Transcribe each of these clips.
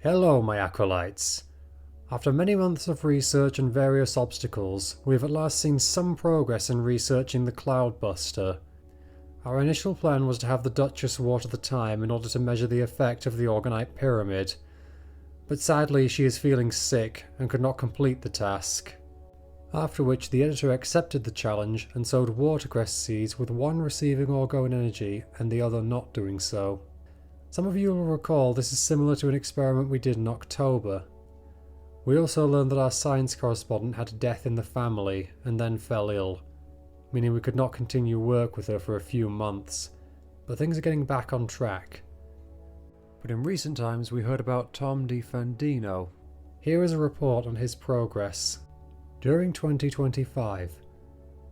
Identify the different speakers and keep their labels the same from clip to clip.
Speaker 1: Hello, my acolytes. After many months of research and various obstacles, we have at last seen some progress in researching the Cloudbuster. Our initial plan was to have the Duchess water the time in order to measure the effect of the Orgonite Pyramid, but sadly she is feeling sick and could not complete the task. After which the editor accepted the challenge and sowed watercress seeds, with one receiving Orgone energy and the other not doing so. Some of you will recall this is similar to an experiment we did in October. We also learned that our science correspondent had a death in the family and then fell ill, meaning we could not continue work with her for a few months, but things are getting back on track. But in recent times we heard about Tom DiFerdino. Here is a report on his progress. During 2025,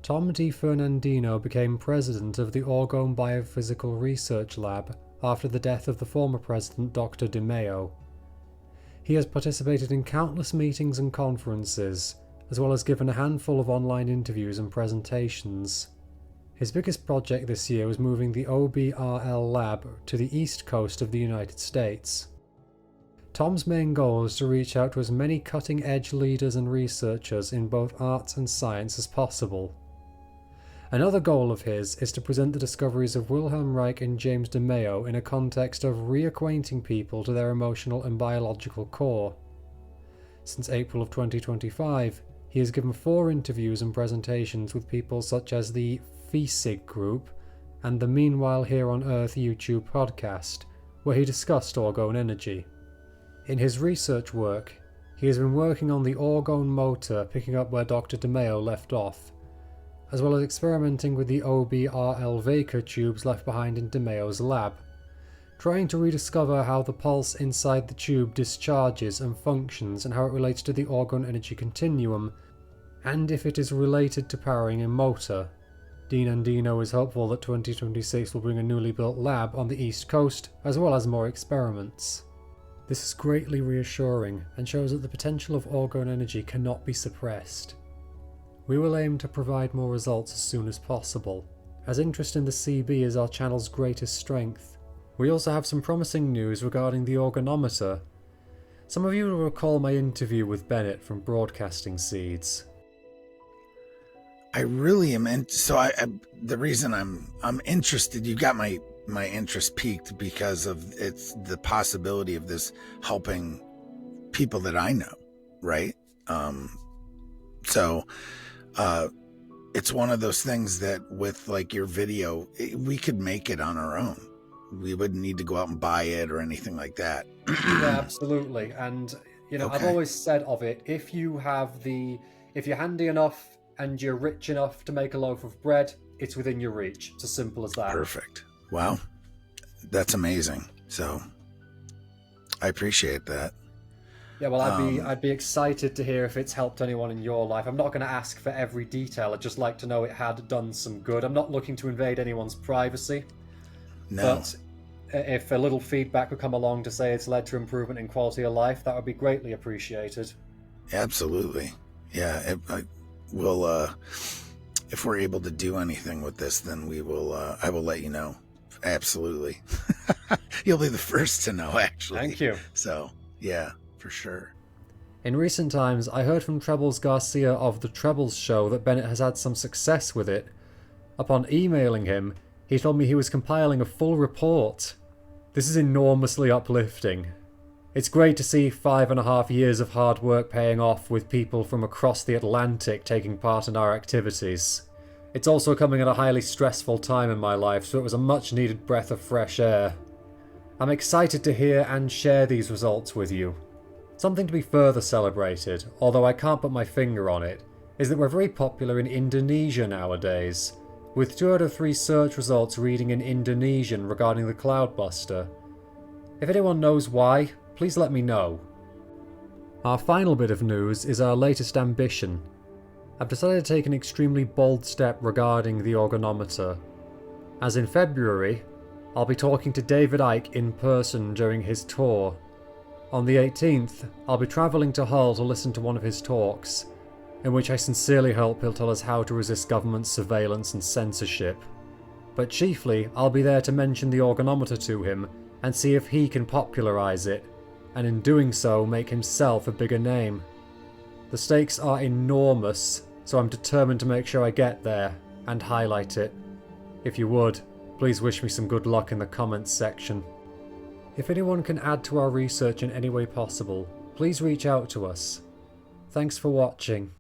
Speaker 1: Tom DiFerdino became president of the Orgone Biophysical Research Lab after the death of the former president, Dr. DiMeo. He has participated in countless meetings and conferences, as well as given a handful of online interviews and presentations. His biggest project this year was moving the OBRL lab to the east coast of the United States. Tom's main goal is to reach out to as many cutting-edge leaders and researchers in both arts and science as possible. Another goal of his is to present the discoveries of Wilhelm Reich and James DiMeo in a context of reacquainting people to their emotional and biological core. Since April of 2025, he has given 4 interviews and presentations with people such as the FESIG group and the Meanwhile Here on Earth YouTube podcast, where he discussed Orgone energy. In his research work, he has been working on the Orgone motor, picking up where Dr. DiMeo left off, as well as experimenting with the OBRL Vaker tubes left behind in DiMeo's lab, trying to rediscover how the pulse inside the tube discharges and functions and how it relates to the Orgone energy continuum, and if it is related to powering a motor. DiFerdino is hopeful that 2026 will bring a newly built lab on the East Coast, as well as more experiments. This is greatly reassuring and shows that the potential of Orgone energy cannot be suppressed. We will aim to provide more results as soon as possible, as interest in the CB is our channel's greatest strength. We also have some promising news regarding the Orgonometer. Some of you will recall my interview with Bennett from Broadcasting Seeds.
Speaker 2: I really am, the reason I'm interested, you got my interest piqued because of it's the possibility of this helping people that I know, right? It's one of those things that with like your video, we could make it on our own. We wouldn't need to go out and buy it or anything like that.
Speaker 1: Yeah, absolutely. And okay. I've always said of it, if you're handy enough and you're rich enough to make a loaf of bread, it's within your reach. It's as simple as that.
Speaker 2: Perfect. Wow. That's amazing. So I appreciate that.
Speaker 1: Yeah, well, I'd be excited to hear if it's helped anyone in your life. I'm not going to ask for every detail. I'd just like to know it had done some good. I'm not looking to invade anyone's privacy.
Speaker 2: No.
Speaker 1: But if a little feedback would come along to say it's led to improvement in quality of life, that would be greatly appreciated.
Speaker 2: Absolutely. Yeah, we'll if we're able to do anything with this, then we will. I will let you know. Absolutely. You'll be the first to know, actually.
Speaker 1: Thank you.
Speaker 2: So, yeah. For sure.
Speaker 1: In recent times, I heard from Trebles Garcia of The Trebles Show that Bennett has had some success with it. Upon emailing him, he told me he was compiling a full report. This is enormously uplifting. It's great to see 5.5 years of hard work paying off with people from across the Atlantic taking part in our activities. It's also coming at a highly stressful time in my life, so it was a much needed breath of fresh air. I'm excited to hear and share these results with you. Something to be further celebrated, although I can't put my finger on it, is that we're very popular in Indonesia nowadays, with 2 out of 3 search results reading in Indonesian regarding the Cloudbuster. If anyone knows why, please let me know. Our final bit of news is our latest ambition. I've decided to take an extremely bold step regarding the Orgonometer. As in February, I'll be talking to David Icke in person during his tour. On the 18th, I'll be travelling to Hull to listen to one of his talks, in which I sincerely hope he'll tell us how to resist government surveillance and censorship. But chiefly, I'll be there to mention the Orgonometer to him and see if he can popularise it, and in doing so make himself a bigger name. The stakes are enormous, so I'm determined to make sure I get there and highlight it. If you would, please wish me some good luck in the comments section. If anyone can add to our research in any way possible, please reach out to us. Thanks for watching.